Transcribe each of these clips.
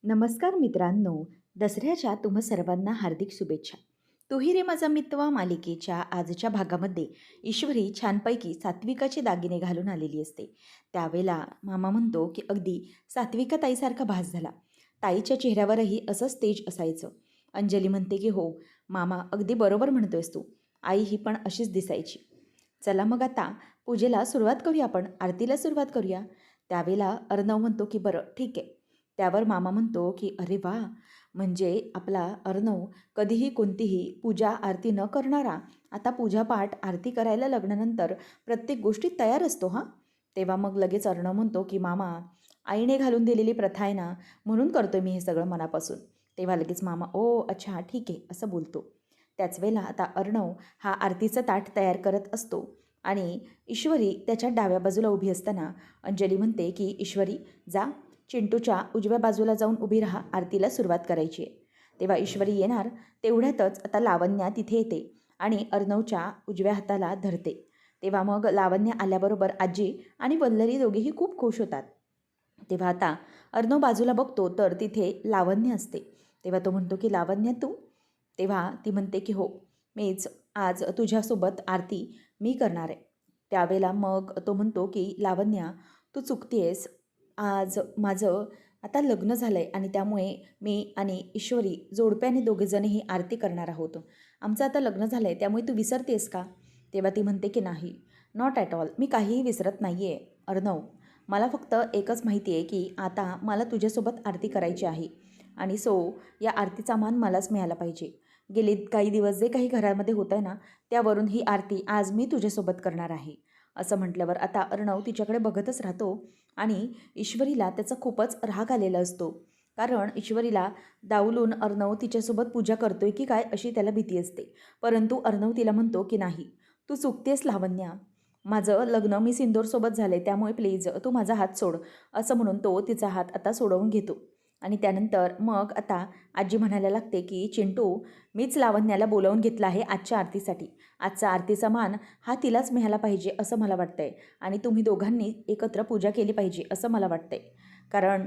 नमस्कार मित्रांनो, दसऱ्याच्या तुम्हा सर्वांना हार्दिक शुभेच्छा. "तू ही रे माझा मितवा" मालिकेच्या आजच्या भागामध्ये ईश्वरी छानपैकी सात्विकाचे दागिने घालून आलेली असते. त्यावेळेला मामा म्हणतो की अगदी सात्विका ताईसारखा भास झाला. ताईच्या चेहऱ्यावरही असंच तेज असायचं. अंजली म्हणते की "हो मामा, अगदी बरोबर म्हणतोयस तू. आई ही पण अशीच दिसायची." चला मग आता पूजेला सुरुवात करूया, आपण आरतीला सुरुवात करूया. त्यावेळेला अर्णव म्हणतो की "बरं ठीक आहे." त्यावर मामा म्हणतो की "अरे वा, म्हणजे आपला अर्णव कधीही कोणतीही पूजा आरती न करणारा आता पूजापाठ आरती करायला लग्नानंतर प्रत्येक गोष्टीत तयार असतो हां." तेव्हा मग लगेच अर्णव म्हणतो की "मामा, आईने घालून दिलेली प्रथा आहे ना, म्हणून करतोय मी हे सगळं मनापासून." तेव्हा लगेच मामा "ओ अच्छा ठीक आहे" असं बोलतो. त्याच वेळेला आता अर्णव हा आरतीचं ताट तयार करत असतो आणि ईश्वरी त्याच्या डाव्या बाजूला उभी असताना अंजली म्हणते की "ईश्वरी, जा चिंटूच्या उजव्या बाजूला जाऊन उभी राहा, आरतीला सुरुवात करायची आहे." तेव्हा ईश्वरी येणार तेवढ्यातच आता लावण्या तिथे येते आणि अर्णवच्या उजव्या हाताला धरते. तेव्हा मग लावण्य आल्याबरोबर आजी आणि वल्लरी दोघेही खूप खुश होतात. तेव्हा आता अर्णव बाजूला बघतो तर तिथे लावण्य असते. तेव्हा तो म्हणतो की "लावण्य तू?" तेव्हा ती म्हणते की "हो, मीच आज तुझ्यासोबत आरती मी करणार आहे." त्यावेळेला मग तो म्हणतो की "लावण्या, तू चुकतेस. आज माझं आता लग्न झालं आहे आणि त्यामुळे मी आणि ईश्वरी जोडप्याने दोघेजण ही आरती करणार आहोत. आमचं आता लग्न झालं आहे, त्यामुळे तू विसरतेस का?" तेव्हा ती म्हणते की "नाही, नॉट ॲट ऑल. मी काहीही विसरत नाही आहे अर्णव. मला फक्त एकच माहिती आहे की आता मला तुझ्यासोबत आरती करायची आहे आणि या आरतीचा मान मलाच मिळाला पाहिजे. गेले काही दिवस जे काही घरामध्ये होतं आहे ना, त्यावरून ही आरती आज मी तुझ्यासोबत करणार आहे." असं म्हटल्यावर आता अर्णव तिच्याकडे बघतच राहतो आणि ईश्वरीला त्याचा खूपच राग आलेला असतो. कारण ईश्वरीला डावलून अर्णव तिच्यासोबत पूजा करतोय की काय अशी त्याला भीती असते. परंतु अर्णव तिला म्हणतो की "नाही, तू चुकतेस लावण्या. माझं लग्न मी सिंदूरसोबत झाले, त्यामुळे प्लीज तू माझा हात सोड." असं म्हणून तो तिचा हात आता सोडवून घेतो. आणि त्यानंतर मग आता आजी म्हणायला लागते की "चिंटू, मीच लावण्याला बोलावून घेतलं आहे आजच्या आरतीसाठी. आजचा आरतीचा मान हा तिलाच मिळाला पाहिजे असं मला वाटतंय आणि तुम्ही दोघांनी एकत्र पूजा केली पाहिजे असं मला वाटतंय. कारण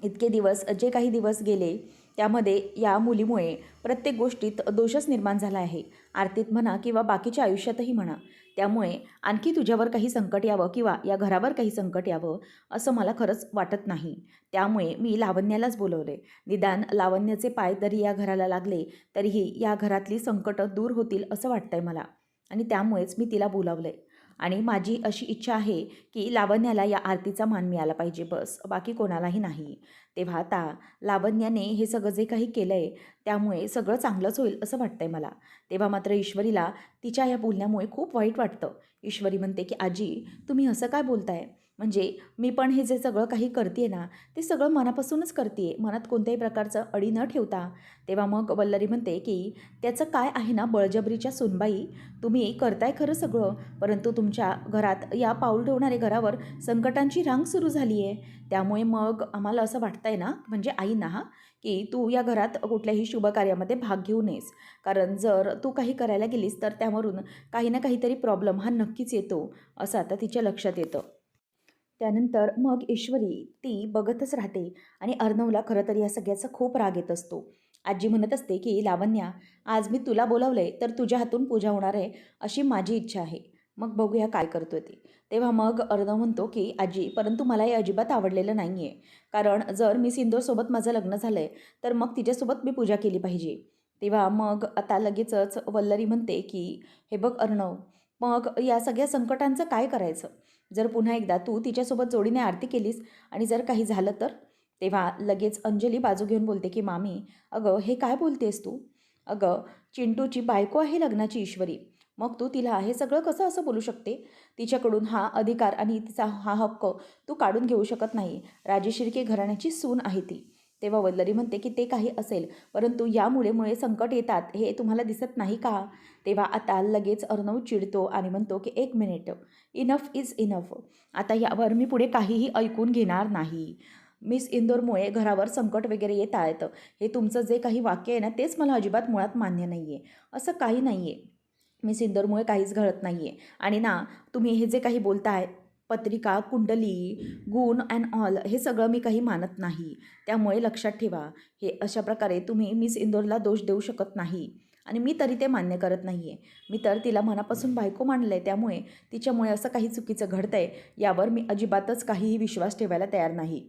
इतके दिवस जे काही दिवस गेले त्यामध्ये या मुलीमुळे प्रत्येक गोष्टीत दोषच निर्माण झाला आहे. आरतीत म्हणा किंवा बाकीच्या आयुष्यातही म्हणा. त्यामुळे आणखी तुझ्यावर काही संकट यावं किंवा या घरावर काही संकट यावं असं मला खरंच वाटत नाही. त्यामुळे मी लावण्यालाच बोलवले. निदान लावण्याचे पाय जरी या घराला लागले तरीही या घरातली संकटं दूर होतील असं वाटतंय मला आणि त्यामुळेच मी तिला बोलावलंय. आणि माझी अशी इच्छा आहे की लावण्याला या आरतीचा मान मिळाला पाहिजे, बस बाकी कोणालाही नाही. तेव्हा आता लावण्याने हे सगळं जे काही केलं आहे त्यामुळे सगळं चांगलंच होईल असं वाटतंय मला. तेव्हा मात्र ईश्वरीला तिच्या या बोलण्यामुळे खूप वाईट वाटतं. ईश्वरी म्हणते की "आजी, तुम्ही असं काय बोलताय? म्हणजे मी पण हे जे सगळं काही करते ना, ते सगळं मनापासूनच करते, मनात कोणत्याही प्रकारचं अडी न ठेवता." तेव्हा मग वल्लरी म्हणते की "त्याचं काय आहे ना, बळजबरीच्या सूनबाई, तुम्ही करताय खरं सगळं, परंतु तुमच्या घरात या पाऊल ठेवणाऱ्या घरावर संकटांची रांग सुरू झाली आहे. त्यामुळे मग आम्हाला असं वाटतंय ना, म्हणजे आईंना हां, की तू या घरात कुठल्याही शुभकार्यामध्ये भाग घेऊ नयेस. कारण जर तू काही करायला गेलीस तर त्यावरून काही ना काहीतरी प्रॉब्लेम हा नक्कीच येतो." असं आता तिच्या लक्षात येतं. त्यानंतर मग ईश्वरी ती बघतच राहते आणि अर्णवला खरं तर या सगळ्याचा खूप राग येत असतो. आजी म्हणत असते की "लावण्या, आज मी तुला बोलावलंय तर तुझ्या हातून पूजा होणार आहे अशी माझी इच्छा आहे. मग बघूया काय करतोय ते." तेव्हा मग अर्णव म्हणतो की "आजी, परंतु मला हे अजिबात आवडलेलं नाही आहे. कारण जर मी सिंदूरसोबत माझं लग्न झालं आहे तर मग तिच्यासोबत मी पूजा केली पाहिजे." तेव्हा मग आता लगेचच वल्लरी म्हणते की "हे बघ अर्णव, मग या सगळ्या संकटांचं काय करायचं? जर पुन्हा एकदा तू तिच्यासोबत जोडीने आरती केलीस आणि जर काही झालं तर?" तेव्हा लगेच अंजली बाजू घेऊन बोलते की "मामी, अगं हे काय बोलतेस तू? अगं, चिंटूची बायको आहे लग्नाची ईश्वरी. मग तू तिला हे सगळं कसं असं बोलू शकते? तिच्याकडून हा अधिकार आणि तिचा हा हक्क तू काढून घेऊ शकत नाही. राजे शिर्के घराण्याची सून आहे ती." तेव्हा वल्लरी म्हणते की "ते काही असेल, परंतु या मुळेमुळे संकट येतात हे तुम्हाला दिसत नाही का?" तेव्हा आता लगेच अर्णव चिडतो आणि म्हणतो की "एक मिनिट, इनफ इज इनफ. आता यावर मी पुढे काहीही ऐकून घेणार नाही. मिस इंदोरमुळे घरावर संकट वगैरे येत आहेत, हे तुमचं जे काही वाक्य आहे ना, तेच मला अजिबात मुळात मान्य नाही आहे. असं काही नाही आहे. मिस इंदोरमुळे काहीच घडत नाही आहे आणि ना, तुम्ही हे जे काही बोलताय पत्रिका, कुंडली, गुण अँड ऑल हे सगळं मी काही मानत नाही. त्यामुळे लक्षात ठेवा, हे अशा प्रकारे तुम्ही मिस इंदोरला दोष देऊ शकत नाही आणि मी तरी ते मान्य करत नाही आहे. मी तर तिला मनापासून बायको मानलं आहे. त्यामुळे तिच्यामुळे असं काही चुकीचं घडतं आहे, यावर मी अजिबातच काहीही विश्वास ठेवायला तयार नाही.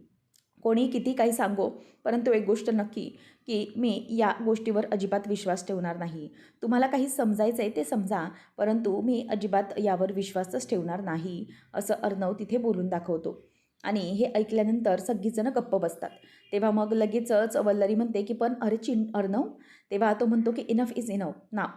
कोणी किती काही सांगो, परंतु एक गोष्ट नक्की, की मी या गोष्टीवर अजिबात विश्वास ठेवणार नाही. तुम्हाला काही समजायचं आहे ते समजा, परंतु मी अजिबात यावर विश्वासच ठेवणार नाही, असं अर्णव तिथे बोलून दाखवतो. आणि हे ऐकल्यानंतर सगळीजणं गप्प बसतात. तेव्हा मग लगेचच वल्लरी म्हणते, की "पण अरे अर्णव." तेव्हा तो म्हणतो, की "इनफ इज इनफ नाऊ.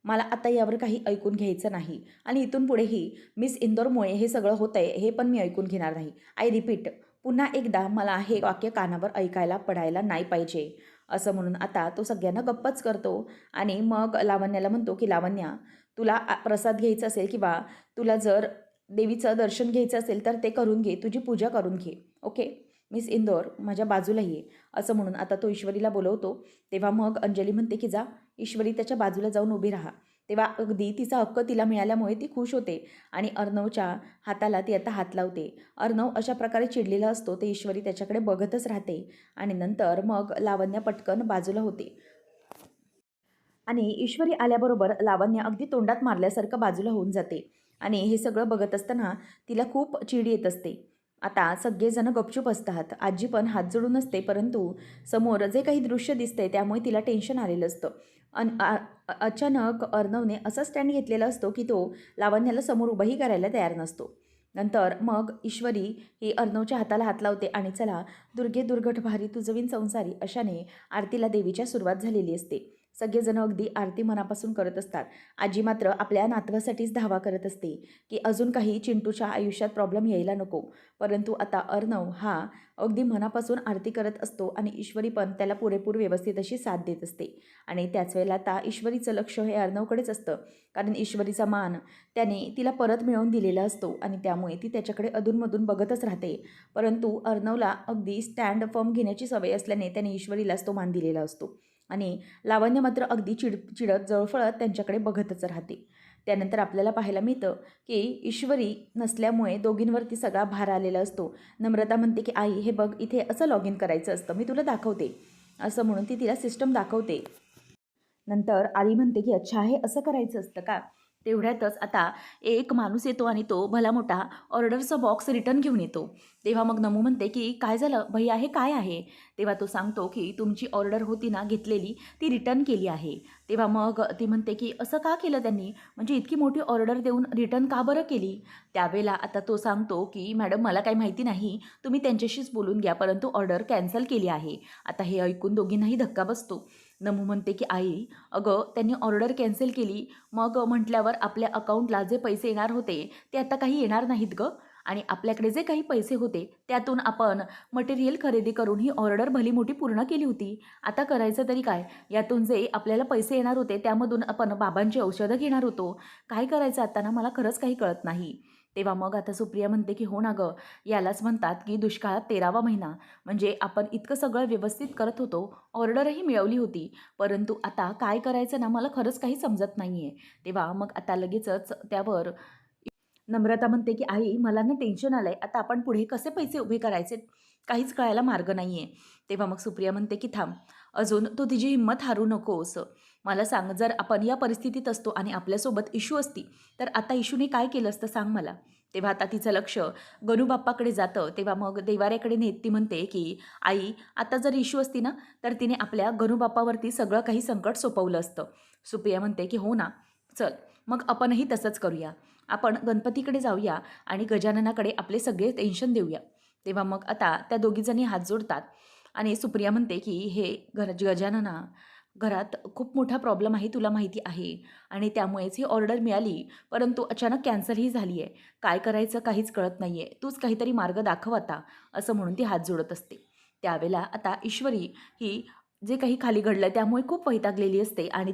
मला आता यावर काही ऐकून घ्यायचं नाही आणि इथून पुढेही मिस इंदोरमुळे हे सगळं होतंय, हे पण मी ऐकून घेणार नाही. आय रिपीट, पुन्हा एकदा मला हे वाक्य कानावर ऐकायला पडायला नाही पाहिजे." असं म्हणून आता तो सगळ्यांना गप्पच करतो आणि मग लावण्याला म्हणतो, की "लावण्या, तुला प्रसाद घ्यायचा असेल किंवा तुला जर देवीचं दर्शन घ्यायचं असेल तर ते करून घे, तुझी पूजा करून घे. ओके? मिस इंदोर माझ्या बाजूला ये." असं म्हणून आता तो ईश्वरीला बोलवतो. तेव्हा मग अंजली म्हणते, की "जा." ईश्वरी त्याच्या बाजूला जाऊन उभी राहा. तेव्हा अगदी तिचा हक्क तिला मिळाल्यामुळे ती खुश होते आणि अर्णवच्या हाताला ती आता हात लावते. अर्णव अशा प्रकारे चिडलेला असतो, ते ईश्वरी त्याच्याकडे बघतच राहते आणि नंतर मग लावण्य पटकन बाजूला होते. आणि ईश्वरी आल्याबरोबर लावण्य अगदी तोंडात मारल्यासारखं बाजूला होऊन जाते आणि हे सगळं बघत असताना तिला खूप चिड येत असते. आता सगळेजण गपचूप असतात. आजी पण हात जोडून असते, परंतु समोर जे काही दृश्य दिसतंय त्यामुळे तिला टेन्शन आलेलं असतं. अचानक अर्णवने असा स्टँड घेतलेला असतो, की तो लावण्याला समोर उभंही करायला तयार नसतो. नंतर मग ईश्वरी ही अर्णवच्या हाताला हात लावते आणि "चला, दुर्गे दुर्घट भारी तुझविन संसारी" अशाने आरतीला देवीच्या सुरुवात झालेली असते. सगळेजण अगदी आरती मनापासून करत असतात. आजी मात्र आपल्या नातवासाठीच धावा करत असते, की अजून काही चिंटूच्या आयुष्यात प्रॉब्लेम यायला नको. परंतु आता अर्णव हा अगदी मनापासून आरती करत असतो आणि ईश्वरी पण त्याला पुरेपूर व्यवस्थित अशी साथ देत असते. आणि त्याच वेळेला आता ईश्वरीचं लक्ष हे अर्णवकडेच असतं, कारण ईश्वरीचा मान त्याने तिला परत मिळवून दिलेला असतो आणि त्यामुळे ती त्याच्याकडे अधूनमधून बघतच राहते. परंतु अर्णवला अगदी स्टँड फर्म घेण्याची सवय असल्याने त्याने ईश्वरीलाच तो मान दिलेला असतो आणि लावण्य मात्र अगदी चिडत जळफळत त्यांच्याकडे बघतच राहते. त्यानंतर आपल्याला पाहायला मिळतं, की ईश्वरी नसल्यामुळे दोघींवरती सगळा भार आलेला असतो. नम्रता म्हणते, की "आई, हे बघ, इथे असं लॉग इन करायचं असतं, मी तुला दाखवते." असं म्हणून ती तिला सिस्टम दाखवते. नंतर आली म्हणते, की "अच्छा, हे असं करायचं असतं का?" तेवढ्यातच आता एक माणूस येतो आणि तो भला मोठा ऑर्डरचा बॉक्स रिटर्न घेऊन येतो. तेव्हा मग नमू म्हणते, की "काय झालं भैया, हे काय आहे?" तेव्हा तो सांगतो, की "तुमची ऑर्डर होती ना घेतलेली, ती रिटर्न केली आहे." तेव्हा मग ती म्हणते, की "असं का केलं त्यांनी? म्हणजे इतकी मोठी ऑर्डर देऊन रिटर्न का बरं केली?" त्यावेळेला आता तो सांगतो, की "मॅडम, मला काही माहिती नाही. तुम्ही त्यांच्याशीच बोलून घ्या, परंतु ऑर्डर कॅन्सल केली आहे." आता हे ऐकून दोघींनाही धक्का बसतो. नमू म्हणते, की "आई, अगं, त्यांनी ऑर्डर कॅन्सल केली, मग म्हटल्यावर आपल्या अकाउंटला जे पैसे येणार होते ते आता काही येणार नाहीत गं. आणि आपल्याकडे जे काही पैसे होते त्यातून आपण मटेरियल खरेदी करून ही ऑर्डर भली मोठी पूर्ण केली होती. आता करायचं तरी काय? यातून जे आपल्याला पैसे येणार होते त्यामधून आपण बाबांची औषधं घेणार होतो. काय करायचं आता ना, मला खरंच काही कळत नाही." तेव्हा मग आता सुप्रिया म्हणते, की "हो ना गं, यालाच म्हणतात की दुष्काळात 13वा महिना. म्हणजे आपण इतकं सगळं व्यवस्थित करत होतो, ऑर्डरही मिळवली होती, परंतु आता काय करायचं ना, मला खरंच काही समजत नाही आहे." तेव्हा मग आता लगेचच त्यावर नम्रता म्हणते, की "आई, मला ना टेन्शन आलंय. आता आपण पुढे कसे पैसे उभे करायचे? काहीच कळायला मार्ग नाहीये." तेव्हा मग सुप्रिया म्हणते, की "थांब, अजून तू तिची हिंमत हारू नकोस. मला सांग, जर आपण या परिस्थितीत असतो आणि आपल्यासोबत इशू असती, तर आता इशूने काय केलं असतं सांग मला?" तेव्हा आता तिचं लक्ष गणूबाप्पाकडे जातं. तेव्हा मग देवाऱ्याकडे नेत ती म्हणते, की "आई, आता जर इशू असती ना, तर तिने आपल्या गणूबाप्पावरती सगळं काही संकट सोपवलं असतं." सुप्रिया म्हणते, की "हो ना, चल, मग आपणही तसंच करूया. आपण गणपतीकडे जाऊया आणि गजाननाकडे आपले सगळे टेन्शन देऊया." तेव्हा मग आता त्या दोघीजणी हात जोडतात आणि सुप्रिया म्हणते, की "हे गजानना, घरात खूप मोठा प्रॉब्लेम आहे, तुला माहिती आहे आणि त्यामुळेच ही ऑर्डर मिळाली, परंतु अचानक कॅन्सलही झाली आहे. काय करायचं काहीच कळत नाही आहे. तूच काहीतरी मार्ग दाखव आता." असं म्हणून ती हात जोडत असते. त्यावेळेला आता ईश्वरी ही जे काही खाली घडलं त्यामुळे खूप वैतागलेली असते आणि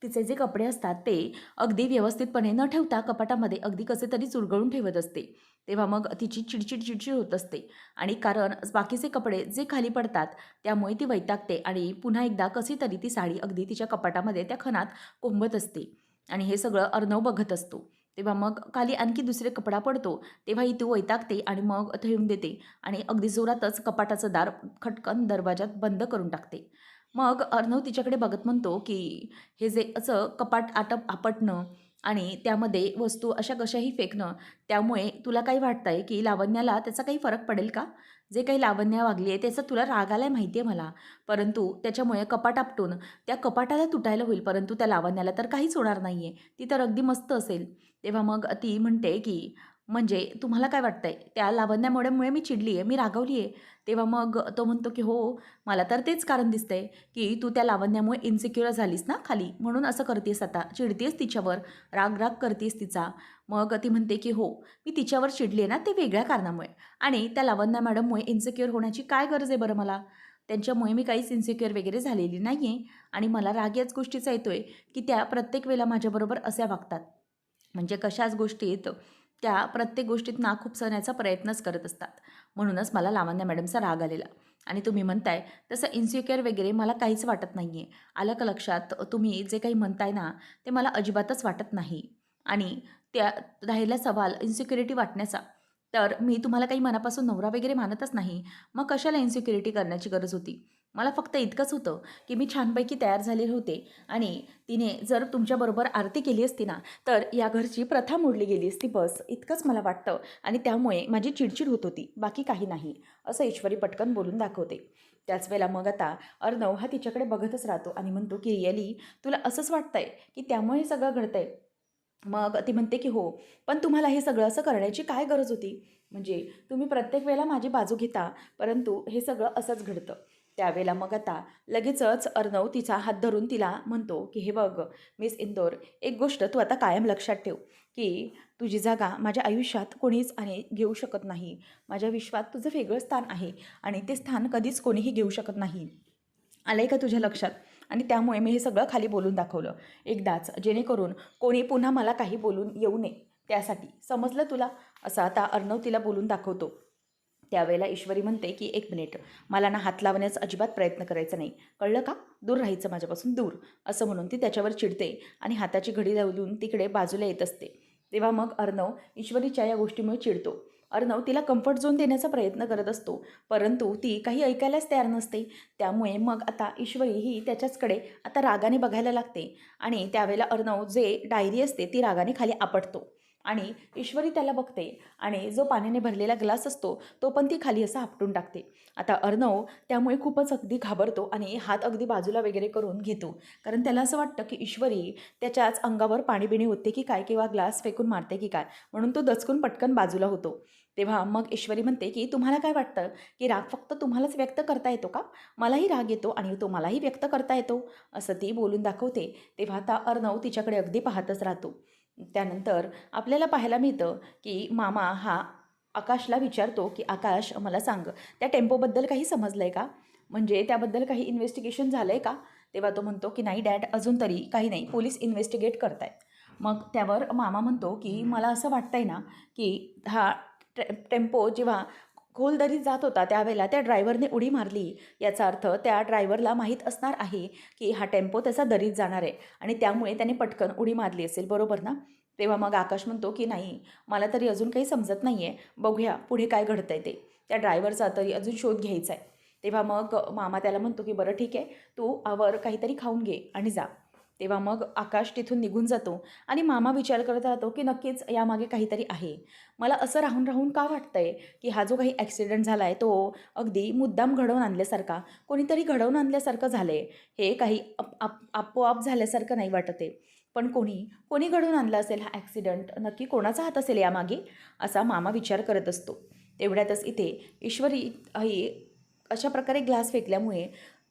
तिचे जे कपडे असतात ते अगदी व्यवस्थितपणे न ठेवता कपाटामध्ये अगदी कसे तरी चुरगळून ठेवत असते. तेव्हा मग तिची चिडचिड होत असते आणि कारण बाकीचे कपडे जे खाली पडतात त्यामुळे ती वैतागते आणि पुन्हा एकदा कशी तरी ती साडी अगदी तिच्या कपाटामध्ये त्या खणात कोंबत असते आणि हे सगळं अर्णव बघत असतो. तेव्हा मग खाली आणखी दुसरे कपडा पडतो, तेव्हाही ती वैतागते आणि मग ठेवून देते आणि अगदी जोरातच कपाटाचं दार खटकन दरवाजात बंद करून टाकते. मग अर्णव तिच्याकडे बघत म्हणतो, की हे जे असं कपाट आपटणं आणि त्यामध्ये वस्तू अशा कशाही फेकणं, त्यामुळे तुला काही वाटतंय, की लावण्याला त्याचा काही फरक पडेल का? जे काही लावण्या वागली आहे त्याचा तुला राग आलाय माहिती आहे मला, परंतु त्याच्यामुळे कपाट आपटून त्या कपाटाला तुटायला होईल, परंतु त्या लावण्याला तर काहीच होणार नाही आहे. ती तर अगदी मस्त असेल. तेव्हा मग ती म्हणते, की म्हणजे तुम्हाला काय वाटतंय? त्या लावण्यामुळे मी चिडली आहे, मी रागावली आहे. तेव्हा मग तो म्हणतो, की "हो, मला तर तेच कारण दिसतंय, की तू त्या लावण्यामुळे इन्सिक्युअर झालीस ना खाली, म्हणून असं करतेस आता. चिडतेस तिच्यावर, राग-राग करतेस तिचा." मग ती म्हणते, की "हो, मी तिच्यावर चिडली आहे ना, ते वेगळ्या कारणामुळे आणि त्या लावण्या मॅडममुळे इन्सिक्युअर होण्याची काय गरज आहे बरं मला? त्यांच्यामुळे मी काहीच इन्सिक्युअर वगैरे झालेली नाही आहे आणि मला राग याच गोष्टीचा येतोय, की त्या प्रत्येक वेळेला माझ्याबरोबर अशा वागतात. म्हणजे कशाच गोष्टीत त्या प्रत्येक गोष्टीत ना खुपसण्याचा प्रयत्नच करत असतात. म्हणूनच मला लावण्या मॅडमचा राग आलेला. आणि तुम्ही म्हणताय तसं इन्सिक्युअर वगैरे मला काहीच वाटत नाही आहे. आलं का लक्षात? तुम्ही जे काही म्हणताय ना, ते मला अजिबातच वाटत नाही. आणि त्या राहिला सवाल इन्सिक्युरिटी वाटण्याचा, तर मी तुम्हाला काही मनापासून नवरा वगैरे मानतच नाही. मग कशाला इन्सिक्युरिटी करण्याची गरज होती? मला फक्त इतकंच होतं, की मी छानपैकी तयार झालेले होते आणि तिने जर तुमच्याबरोबर आरती केली असती ना, तर या घरची प्रथा मोडली गेली असती बस, इतकंच मला वाटतं आणि त्यामुळे माझी चिडचिड होत होती, बाकी काही नाही, असं ईश्वरी पटकन बोलून दाखवते. त्याच वेळेला मग आता अर्णव हा तिच्याकडे बघतच राहतो आणि म्हणतो, की रिअली तुला असंच वाटतंय, की त्यामुळे हे सगळं घडतंय? मग ती म्हणते, की "हो, पण तुम्हाला हे सगळं असं करण्याची काय गरज होती? म्हणजे तुम्ही प्रत्येक वेळेला माझी बाजू घेता, परंतु हे सगळं असंच घडतं." त्यावेळेला मग आता लगेचच अर्णव तिचा हात धरून तिला म्हणतो, की "हे बघ मिस इंदोर, एक गोष्ट तू आता कायम लक्षात ठेव, की तुझी जागा माझ्या आयुष्यात कोणीच आणि घेऊ शकत नाही. माझ्या विश्वात तुझं वेगळं स्थान आहे आणि ते स्थान कधीच कोणीही घेऊ शकत नाही. आलंय का तुझ्या लक्षात? आणि त्यामुळे मी हे सगळं खाली बोलून दाखवलं एकदाच, जेणेकरून कोणी पुन्हा मला काही बोलून येऊ नये त्यासाठी. समजलं तुला?" असं आता अर्णव तिला बोलून दाखवतो. त्यावेळेला ईश्वरी म्हणते, की "एक मिनिट, मला ना हात लावण्याचा अजिबात प्रयत्न करायचा नाही. कळलं का? दूर राहायचं माझ्यापासून, दूर." असं म्हणून ती त्याच्यावर चिडते आणि हाताची घडी लावून तिकडे बाजूला येत असते. तेव्हा मग अर्णव ईश्वरीच्या या गोष्टीमुळे चिडतो. अर्णव तिला कम्फर्ट झोन देण्याचा प्रयत्न करत असतो, परंतु ती काही ऐकायलाच तयार नसते. त्यामुळे मग आता ईश्वरी ही त्याच्याचकडे आता रागाने बघायला लागते आणि त्यावेळेला अर्णव जे डायरी असते ती रागाने खाली आपटतो आणि ईश्वरी त्याला बघते आणि जो पाण्याने भरलेला ग्लास असतो तो पण ती खाली असा आपटून टाकते. आता अर्णव त्यामुळे खूपच अगदी घाबरतो आणि हात अगदी बाजूला वगैरे करून घेतो. कारण त्याला असं वाटतं, की ईश्वरी त्याच्याच अंगावर पाणी-बिणी ओतते की काय किंवा ग्लास फेकून मारते की काय, म्हणून तो दचकून पटकन बाजूला होतो. तेव्हा मग ईश्वरी म्हणते, की "तुम्हाला काय वाटतं, की राग फक्त तुम्हालाच व्यक्त करता येतो का? मलाही राग येतो आणि तो मलाही व्यक्त करता येतो." असं ती बोलून दाखवते. तेव्हा आता अर्णव तिच्याकडे अगदी पाहतच राहतो. त्यानंतर आपल्याला पाहायला मिळतं, की मामा हा आकाशला विचारतो, की "आकाश मला सांग, त्या टेम्पोबद्दल काही समजलं आहे का? म्हणजे त्याबद्दल काही इन्व्हेस्टिगेशन झालं आहे का?" तेव्हा तो म्हणतो, की "नाही डॅड, अजून तरी काही नाही. पोलीस इन्व्हेस्टिगेट करतायत." मग त्यावर मामा म्हणतो, की "मला असं वाटतंय ना, की हा टेम्पो जेव्हा खोल दरीत जात होता, त्यावेळेला त्या ड्रायव्हरने उडी मारली. याचा अर्थ त्या ड्रायव्हरला माहीत असणार आहे, की हा टेम्पो त्याचा दरीत जाणार आहे आणि त्यामुळे त्याने पटकन उडी मारली असेल. बरोबर ना?" तेव्हा मग आकाश म्हणतो, की "नाही, मला तरी अजून काही समजत नाही आहे. बघूया पुढे काय घडतंय ते. त्या ड्रायव्हरचा तरी अजून शोध घ्यायचा आहे." तेव्हा मग मामा त्याला म्हणतो, की "बरं ठीक आहे, तू आवर काहीतरी खाऊन घे आणि जा." तेव्हा मग आकाश तिथून निघून जातो आणि मामा विचार करत राहतो, की नक्कीच यामागे काहीतरी आहे. मला असं राहून राहून का वाटतंय, की हा जो काही ॲक्सिडेंट झाला आहे, तो अगदी मुद्दाम घडवून आणल्यासारखा, कोणीतरी घडवून आणल्यासारखं झालं आहे. हे काही आपोआप झाल्यासारखं नाही वाटत आहे. पण कोणी घडवून आणला असेल हा ॲक्सिडेंट? नक्की कोणाचा हात असेल यामागे? असा मामा विचार करत असतो. तेवढ्यातच इथे ईश्वरी ही अशा प्रकारे ग्लास फेकल्यामुळे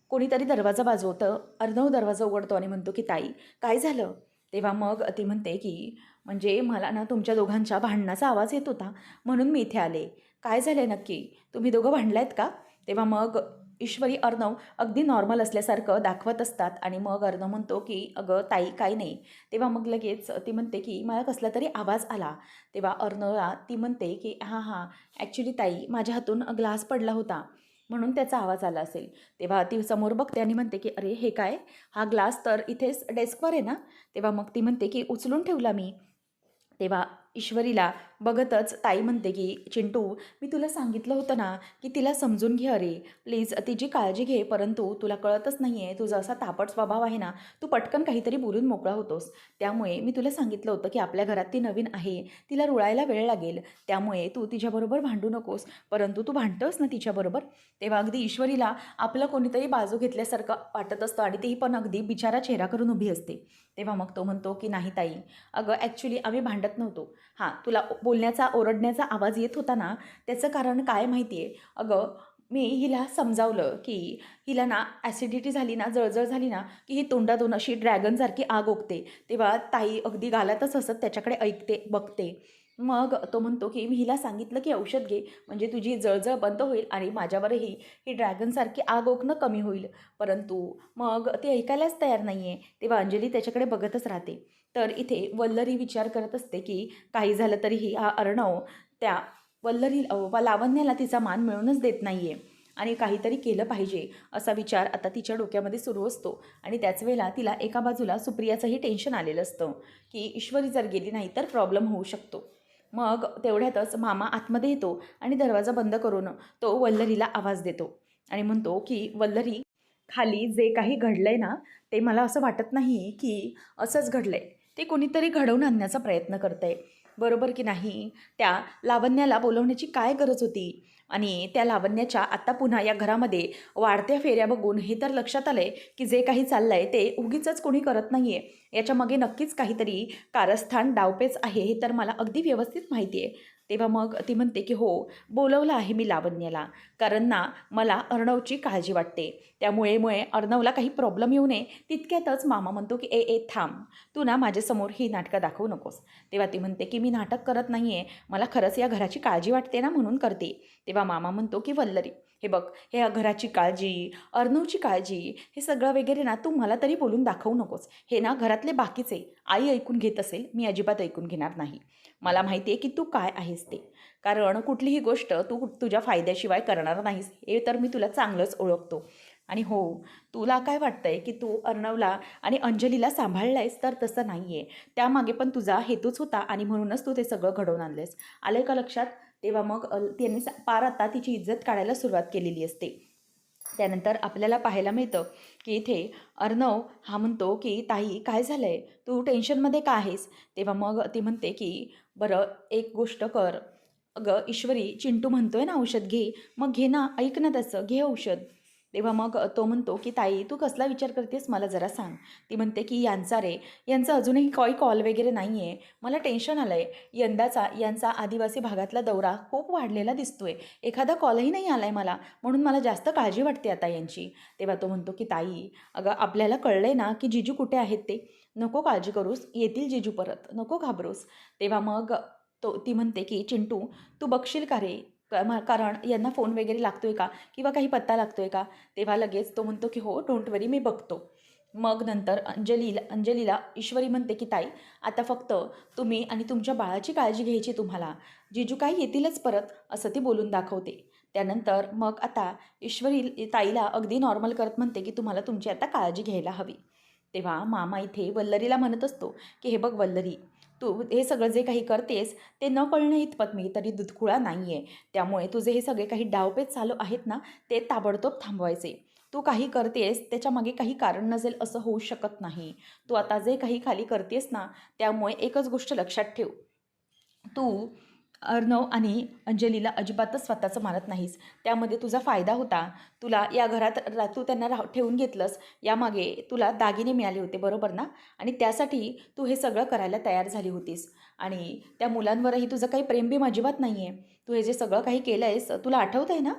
कोणीतरी दरवाजा वाजवतं. अर्णव दरवाजा उघडतो आणि म्हणतो, की "ताई, काय झालं?" तेव्हा मग ती म्हणते, की "म्हणजे मला ना तुमच्या दोघांच्या भांडणाचा आवाज येत होता, म्हणून मी इथे आले. काय झालंय नक्की? तुम्ही दोघं भांडलायत का?" तेव्हा मग ईश्वरी, अर्णव अगदी नॉर्मल असल्यासारखं दाखवत असतात आणि मग अर्णव म्हणतो, की "अगं ताई, काही नाही." तेव्हा मग लगेच ती म्हणते, की "मला कसला तरी आवाज आला." तेव्हा अर्णवला ती म्हणते, की "हां, हां, ॲक्च्युली ताई, माझ्या हातून ग्लास पडला होता, म्हणून त्याचा आवाज आला असेल." तेव्हा ती समोर बघते आणि म्हणते, की "अरे हे काय? हा ग्लास तर इथेच डेस्कवर आहे ना?" तेव्हा मग ती म्हणते, की "उचलून ठेवला मी." तेव्हा ईश्वरीला बघतच ताई म्हणते की चिंटू, मी तुला सांगितलं होतं ना की तिला समजून घे, अरे प्लीज तिची काळजी घे, परंतु तुला कळतच नाही आहे, तुझा असा तापट स्वभाव आहे ना, तू पटकन काहीतरी बोलून मोकळा होतोस. त्यामुळे मी तुला सांगितलं होतं की आपल्या घरात ती नवीन आहे, तिला रुळायला वेळ लागेल, त्यामुळे तू तिच्याबरोबर भांडू नकोस, परंतु तू भांडतोस ना तिच्याबरोबर. तेव्हा अगदी ईश्वरीला आपलं कोणीतरी बाजू घेतल्यासारखं वाटत असतं आणि ती पण अगदी बिचारा चेहरा करून उभी असते. तेव्हा मग तो म्हणतो की नाही ताई, अगं ॲक्च्युली आम्ही भांडत नव्हतो. हां, तुला बोलण्याचा, ओरडण्याचा आवाज येत होता ना, त्याचं कारण काय माहिती आहे? अगं, मी हिला समजावलं की हिला ना ॲसिडिटी झाली ना, जळजळ झाली ना, की ही तोंडातून अशी ड्रॅगनसारखी आग ओकते. तेव्हा ताई अगदी गालातच हसत त्याच्याकडे ऐकते, बघते. मग तो म्हणतो की मी हिला सांगितलं की औषध घे, म्हणजे तुझी जळजळ बंद होईल आणि माझ्यावरही ही ड्रॅगनसारखी आग ओकणं कमी होईल. परंतु मग ती ऐकायलाच तयार नाही आहे. तेव्हा अंजली त्याच्याकडे बघतच राहते. तर इथे वल्लरी विचार करत असते की काही झालं तरीही हा अर्णव त्या लावण्याला तिचा मान मिळवूनच देत नाही आहे आणि काहीतरी केलं पाहिजे असा विचार आता तिच्या डोक्यामध्ये सुरू असतो. आणि त्याच वेळेला तिला एका बाजूला सुप्रियाचंही टेन्शन आलेलं असतं की ईश्वरी जर गेली नाही तर प्रॉब्लेम होऊ शकतो. मग तेवढ्यातच मामा आतमध्ये येतो आणि दरवाजा बंद करून तो वल्लरीला आवाज देतो आणि म्हणतो की वल्लरी, खाली जे काही घडलंय ना, ते मला असं वाटत नाही की असंच घडलंय. ते कोणीतरी घडवून आणण्याचा प्रयत्न करतंय. बरोबर की नाही? त्या लावण्याला बोलवण्याची काय गरज होती? आणि त्या लावण्याच्या आत्ता पुन्हा या घरामध्ये वाढत्या फेऱ्या बघून हे तर लक्षात आलंय की जे काही चाललंय ते उगीचच कोणी करत नाहीये. याच्यामागे नक्कीच काहीतरी कारस्थान, डावपेच आहे, हे तर मला अगदी व्यवस्थित माहिती आहे. तेव्हा मग ती म्हणते की हो, बोलवलं आहे मी लावण्याला, कारण ना मला अर्णवची काळजी वाटते. त्यामुळे अर्णवला काही प्रॉब्लेम येऊ नये. तितक्यातच मामा म्हणतो की ए ए थांब, तू ना माझ्यासमोर ही नाटकं दाखवू नकोस. तेव्हा ती म्हणते की मी नाटक करत नाही आहे, मला खरंच या घराची काळजी वाटते ना, म्हणून करते. तेव्हा मामा म्हणतो की वल्लरी, हे बघ, हे घराची काळजी, अर्णवची काळजी, हे सगळं वगैरे ना तू मला तरी बोलून दाखवू नकोस. हे ना घरातले बाकीचे, आई ऐकून घेत असेल, मी अजिबात ऐकून घेणार नाही. मला माहिती आहे की तू काय आहेस ते, कारण कुठलीही गोष्ट तू तुझ्या फायद्याशिवाय करणार नाहीस, हे तर मी तुला चांगलंच ओळखतो. आणि हो, तुला काय वाटतंय की तू अर्णवला आणि अंजलीला सांभाळलंयस, तर तसं नाही आहे. त्यामागे पण तुझा हेतूच होता आणि म्हणूनच तू ते सगळं घडवून आणलंयस. आलं का लक्षात? तेव्हा मग त्यांनी पार आता तिची इज्जत काढायला सुरुवात केलेली असते. त्यानंतर आपल्याला पाहायला मिळतं की इथे अर्णव हा म्हणतो की ताई, काय झालं आहे, तू टेन्शनमध्ये का आहेस? तेव्हा मग ती म्हणते की बरं, एक गोष्ट कर, अगं ईश्वरी, चिंटू म्हणतोय ना औषध घे, मग घे ना, ऐक ना त्याचं, घे औषध. तेव्हा मग तो म्हणतो की ताई, तू कसला विचार करतेस, मला जरा सांग. ती म्हणते की यांचा रे, यांचा अजूनही काही कॉल वगैरे नाही आहे, मला टेन्शन आलं आहे. यंदाचा यांचा आदिवासी भागातला दौरा खूप वाढलेला दिसतोय, एखादा कॉलही नाही आला आहे मला, म्हणून मला जास्त काळजी वाटते आता यांची. तेव्हा तो म्हणतो की ताई, अगं आपल्याला कळलं आहे ना की जिजू कुठे आहेत ते, नको काळजी करूस, येतील जिजू परत, नको घाबरूस. तेव्हा मग ती म्हणते की चिंटू, तू बघशील का रे, कारण यांना फोन वगैरे लागतोय का, किंवा काही पत्ता लागतोय का? तेव्हा लगेच तो म्हणतो की हो, डोंट वरी, मी बघतो. मग नंतर अंजलीला ईश्वरी म्हणते की ताई, आता फक्त तुम्ही आणि तुमच्या बाळाची काळजी घ्यायची तुम्हाला, जिजू काय येतीलच परत, असं ती बोलून दाखवते. त्यानंतर मग आता ईश्वरी ताईला अगदी नॉर्मल करत म्हणते की तुम्हाला तुमची आता काळजी घ्यायला हवी. तेव्हा मामा इथे वल्लरीला म्हणत असतो की हे बघ वल्लरी, तू हे सगळं जे काही करतेस ते न कळणं इतपत मी तरी दुधखुळा नाही आहे. त्यामुळे तुझे हे सगळे काही डावपेच चालू आहेत ना, ते ताबडतोब थांबवायचे. तू काही करतेस त्याच्यामागे काही कारण नसेल असं होऊ शकत नाही. तू आता जे काही खाली करतेस ना, त्यामुळे एकच गोष्ट लक्षात ठेव, तू अर्णव आणि अंजलीला अजिबातच स्वतःचं मानत नाहीस. त्यामध्ये तुझा फायदा होता. तुला या घरात तू त्यांना ठेवून घेतलंस, यामागे तुला दागिने मिळाले होते, बरोबर ना? आणि त्यासाठी तू हे सगळं करायला तयार झाली होतीस. आणि त्या मुलांवरही तुझं काही प्रेमबिम अजिबात नाही आहे. तू हे जे सगळं काही केलं आहेस, तुला आठवतं आहे ना,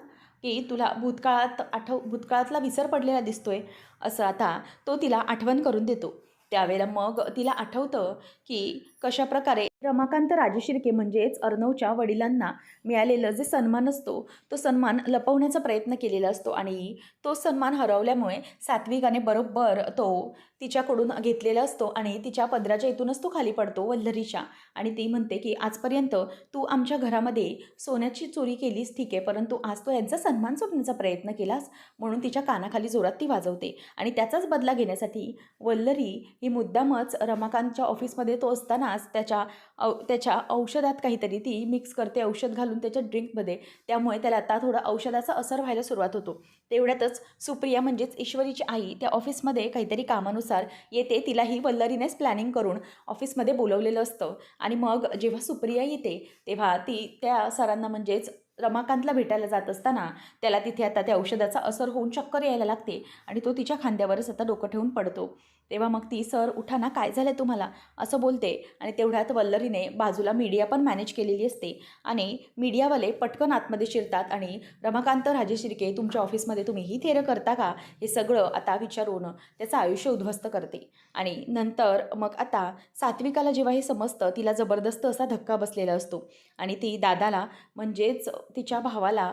की तुला भूतकाळातला विसर पडलेला दिसतोय, असं आता तो तिला आठवण करून देतो. त्यावेळेला मग तिला आठवतं की कशाप्रकारे रमाकांत राजशिर्के म्हणजेच अर्णवच्या वडिलांना मिळालेलं जे सन्मान असतो, तो सन्मान लपवण्याचा प्रयत्न केलेला असतो आणि तो सन्मान हरवल्यामुळे सात्विकाने बरोबर तो तिच्याकडून घेतलेला असतो आणि तिच्या पदराच्या इथूनच तो खाली पडतो वल्लरीच्या. आणि ती म्हणते की आजपर्यंत तू आमच्या घरामध्ये सोन्याची चोरी केलीस, ठीक आहे, परंतु आज तो यांचा सन्मान चोरण्याचा प्रयत्न केलास, म्हणून तिच्या कानाखाली जोरात ती वाजवते. आणि त्याचाच बदला घेण्यासाठी वल्लरी ही मुद्दामच रमाकांतच्या ऑफिसमध्ये तो असताना असतानाच त्याच्या औषधात काहीतरी ती मिक्स करते, औषध घालून त्याच्या ड्रिंकमध्ये. त्यामुळे त्याला आता थोडा औषधाचा असर व्हायला सुरुवात होतो. तेवढ्यातच सुप्रिया म्हणजेच ईश्वरीची आई त्या ऑफिसमध्ये काहीतरी कामानुसार येते. तिलाही वल्लरीनेच प्लॅनिंग करून ऑफिसमध्ये बोलवलेलं असतं आणि मग जेव्हा सुप्रिया येते तेव्हा ती त्या सरांना म्हणजेच रमाकांतला भेटायला जात असताना त्याला तिथे आता त्या औषधाचा असर होऊन चक्कर यायला लागते आणि तो तिच्या खांद्यावरच आता डोकं ठेवून पडतो. तेव्हा मग ती, "सर उठा ना, काय झालं तुम्हाला?" असं बोलते आणि तेवढ्यात वल्लरीने बाजूला मीडिया पण मॅनेज केलेली असते आणि मीडियावाले पटकन आतमध्ये शिरतात आणि "रमाकांत राजेशिर्के, तुमच्या ऑफिसमध्ये तुम्ही ही थेरं करता का?" हे सगळं आता विचारून त्याचं आयुष्य उद्ध्वस्त करते. आणि नंतर मग आता सात्विकाला जेव्हा हे समजतं तिला जबरदस्त असा धक्का बसलेला असतो आणि ती दादाला म्हणजेच तिच्या भावाला,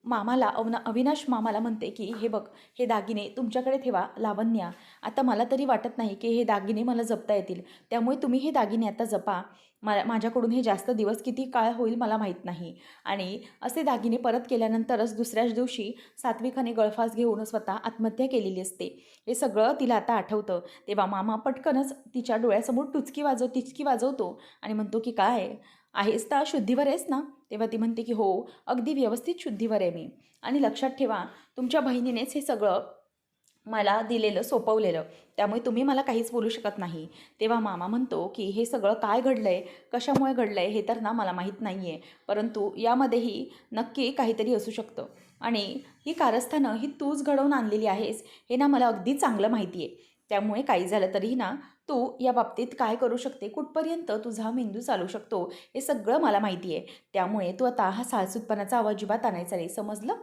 मामाला, अविनाश मामाला म्हणते की "हे बघ, हे दागिने तुमच्याकडे ठेवा लावण्या. आता मला तरी वाटत नाही की हे दागिने मला जपता येतील. त्यामुळे तुम्ही हे दागिने आता जपा. माझ्याकडून हे जास्त दिवस किती काळ होईल मला माहीत नाही." आणि असे दागिने परत केल्यानंतरच दुसऱ्याच दिवशी सात्विकाने गळफास घेऊन स्वतः आत्महत्या केलेली असते. हे सगळं तिला आता आठवतं. तेव्हा मामा पटकनच तिच्या डोळ्यासमोर टिचकी वाजवतो आणि म्हणतो की "काय आहेस ना, शुद्धीवर आहेस ना?" तेव्हा ती म्हणते की "हो, अगदी व्यवस्थित शुद्धीवर आहे मी. आणि लक्षात ठेवा, तुमच्या बहिणीनेच हे सगळं मला दिलेलं, सोपवलेलं. त्यामुळे तुम्ही मला काहीच बोलू शकत नाही." तेव्हा मामा म्हणतो की "हे सगळं काय घडलंय, कशामुळे घडलंय हे तर ना मला माहीत नाही आहे. परंतु यामध्येही नक्की काहीतरी असू शकतं आणि ही कारस्थानं ही तूच घडवून आणलेली आहेस हे ना मला अगदी चांगलं माहिती आहे. त्यामुळे काही झालं तरीही ना तू या बाबतीत काय करू शकते, कुठपर्यंत तुझा मेंदू चालू शकतो हे सगळं मला माहिती आहे. त्यामुळे तू आता हा साळसूतपणाचा अजिबात आणायचा नाही, समजलं?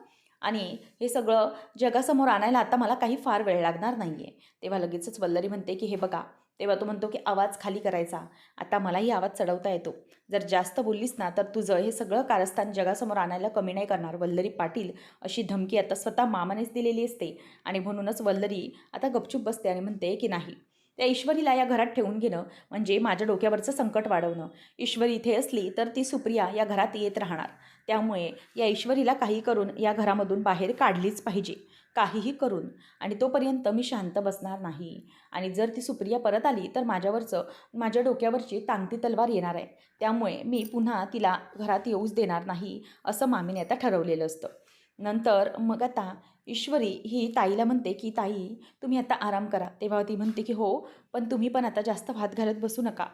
आणि हे सगळं जगासमोर आणायला आता मला काही फार वेळ लागणार नाही आहे." तेव्हा लगेचच वल्लरी म्हणते की "हे बघा." तेव्हा तो म्हणतो की "आवाज खाली करायचा. आता मलाही आवाज चढवता येतो. जर जास्त बोललीस ना तर तुझं हे सगळं कारस्थान जगासमोर आणायला कमी नाही करणार, वल्लरी पाटील." अशी धमकी आता स्वतः मामानेच दिलेली असते आणि म्हणूनच वल्लरी आता गपचूप बसते आणि म्हणते की "नाही, त्या ईश्वरीला या घरात ठेवून घेणं म्हणजे माझ्या डोक्यावरचं संकट वाढवणं. ईश्वरी इथे असली तर ती सुप्रिया या घरात येत राहणार. त्यामुळे या ईश्वरीला काही करून या घरामधून बाहेर काढलीच पाहिजे, काहीही करून. आणि तोपर्यंत मी शांत बसणार नाही. आणि जर ती सुप्रिया परत आली तर माझ्या डोक्यावरची टांगती तलवार येणार आहे. त्यामुळे मी पुन्हा तिला घरात येऊच देणार नाही." असं मामीने आता ठरवलेलं असतं. नंतर मग आता ईश्वरी ही ताईला म्हणते की "ताई, तुम्ही आता आराम करा." तेव्हा ती म्हणते की "हो, पण तुम्ही पण आता जास्त भात घालत बसू नका."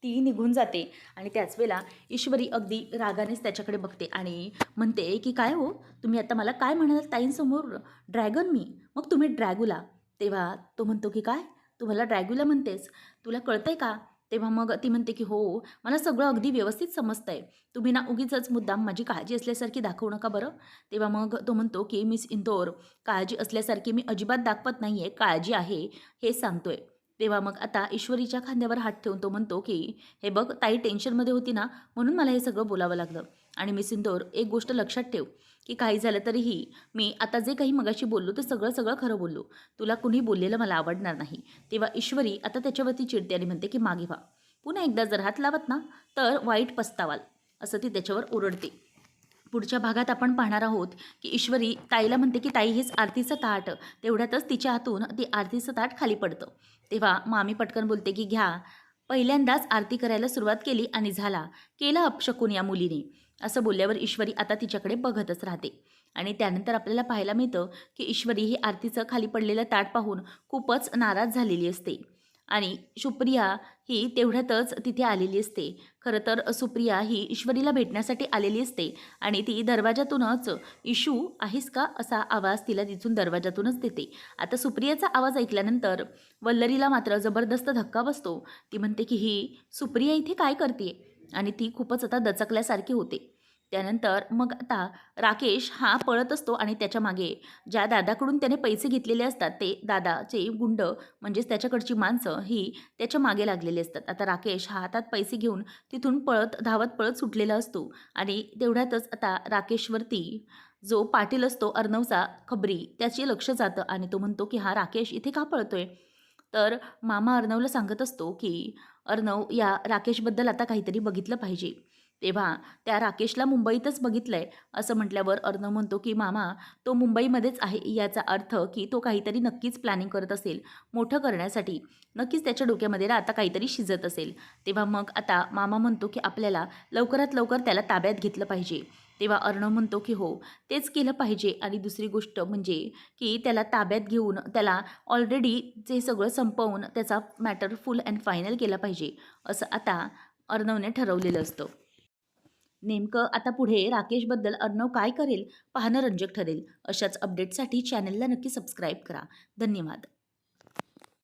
ती निघून जाते आणि त्याच वेळेला ईश्वरी अगदी रागानेच त्याच्याकडे बघते आणि म्हणते की "काय हो, तुम्ही आता मला काय म्हणाल ताईंसमोर? ड्रॅगन मी, मग तुम्ही ड्रॅगुला." तेव्हा तो म्हणतो की "काय? तू मला ड्रॅगुला म्हणतेस? तुला कळतंय का?" तेव्हा मग ती म्हणते की "हो, मला सगळं अगदी व्यवस्थित समजतंय. तुम्ही ना उगीचच मुद्दाम माझी काळजी असल्यासारखी दाखवू नका बरं." तेव्हा मग तो म्हणतो की "मिस इंदोर, काळजी असल्यासारखी मी अजिबात दाखवत नाही आहे, काळजी आहे हे सांगतोय." तेव्हा मग आता ईश्वरीच्या खांद्यावर हात ठेवून तो म्हणतो की "हे बघ, ताई टेन्शनमध्ये होती ना, म्हणून मला हे सगळं बोलावं लागलं. आणि मिस इंदोर, एक गोष्ट लक्षात ठेव की काही झालं तरीही मी आता जे काही मगाशी बोललो ते सगळं सगळं खरं बोललो. तुला कुणी बोललेलं मला आवडणार नाही." तेव्हा ईश्वरी आता त्याच्यावरती चिडते आणि म्हणते की "मागे व्हा. पुन्हा एकदा जर हात लावत ना तर वाईट पस्तावाल." असं ती त्याच्यावर ओरडते. पुढच्या भागात आपण पाहणार आहोत की ईश्वरी ताईला म्हणते की "ताई, हेच आरतीचं ताट." तेवढ्यातच तिच्या हातून ती आरतीचं ताट खाली पडतं. तेव्हा मामी पटकन बोलते की "घ्या." पहिल्यांदाच आरती करायला सुरुवात केली आणि झाला, केलं अपशकुन या मुलीने. असं बोलल्यावर ईश्वरी आता तिच्याकडे बघतच राहते आणि त्यानंतर आपल्याला पाहायला मिळतं की ईश्वरी ही आरतीचं खाली पडलेलं ताट पाहून खूपच नाराज झालेली असते आणि सुप्रिया ही तेवढ्यातच तिथे आलेली असते. खरं तर सुप्रिया ही ईश्वरीला भेटण्यासाठी आलेली असते आणि ती दरवाजातूनच "इशू आहेस का?" असा आवाज तिला तिथून दरवाजातूनच देते. आता सुप्रियाचा आवाज ऐकल्यानंतर वल्लरीला मात्र जबरदस्त धक्का बसतो. ती म्हणते की "ही सुप्रिया इथे काय करते?" आणि ती खूपच आता दचकल्यासारखी होते. त्यानंतर मग आता राकेश हा पळत असतो आणि त्याच्या मागे ज्या दादाकडून त्याने पैसे घेतलेले असतात ते दादाचे गुंड म्हणजेच त्याच्याकडची माणसं ही त्याच्या मागे लागलेले असतात. आता राकेश हा हातात पैसे घेऊन तिथून धावत पळत सुटलेला असतो आणि तेवढ्यातच आता राकेशवरती जो पाटील असतो अर्णवचा खबरी, त्याचे लक्ष जातं आणि तो म्हणतो की "हा राकेश इथे का पळतोय?" तर मामा अर्णवला सांगत असतो की "अर्णव, या राकेशबद्दल आता काहीतरी बघितलं पाहिजे." तेव्हा त्या राकेशला मुंबईतच बघितलंय असं म्हटल्यावर अर्णव म्हणतो की मामा, तो मुंबईमध्येच आहे याचा अर्थ की तो काहीतरी नक्कीच प्लॅनिंग करत असेल मोठं करण्यासाठी. नक्कीच त्याच्या डोक्यामध्ये ना आता काहीतरी शिजत असेल. तेव्हा मग आता मामा म्हणतो की आपल्याला लवकरात लवकर त्याला ताब्यात घेतलं पाहिजे. तेव्हा अर्णव म्हणतो की हो, तेच केलं पाहिजे आणि दुसरी गोष्ट म्हणजे की त्याला ताब्यात घेऊन त्याला ऑलरेडी जे सगळं संपवून त्याचा मॅटर फुल अँड फायनल केला पाहिजे, असं आता अर्णवने ठरवलेलं असतं. नेमकं आता पुढे राकेशबद्दल अर्णव काय करेल पाहणं रंजक ठरेल. अशाच अपडेटसाठी चॅनलला नक्की सबस्क्राईब करा. धन्यवाद.